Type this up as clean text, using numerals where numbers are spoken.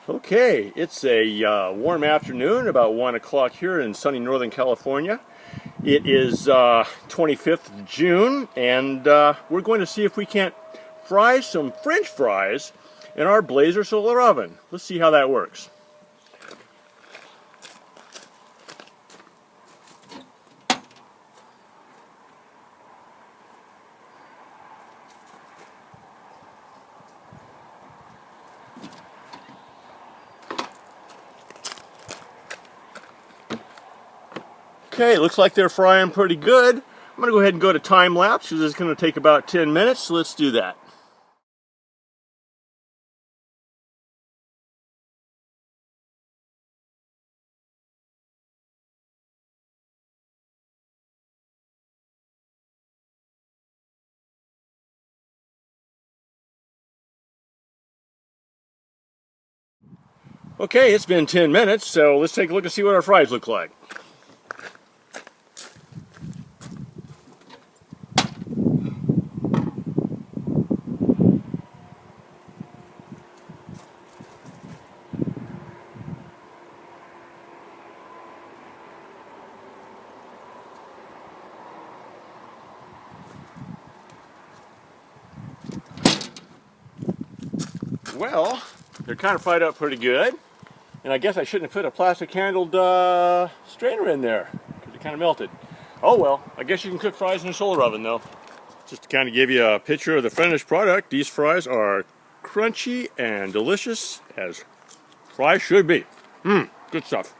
Okay, it's a warm afternoon, about 1 o'clock here in sunny Northern California. It is 25th of June, and we're going to see if we can't fry some French fries in our Blazer solar oven. Let's see how that works. Okay, looks like they're frying pretty good. I'm going to go ahead and go to time lapse because it's going to take about 10 minutes, so let's do that. Okay, it's been 10 minutes, so let's take a look and see what our fries look like. Well, they're kind of fried up pretty good. And I guess I shouldn't have put a plastic handled strainer in there because it kind of melted. Oh well, I guess you can cook fries in a solar oven though. Just to kind of give you a picture of the finished product, these fries are crunchy and delicious as fries should be. Good stuff.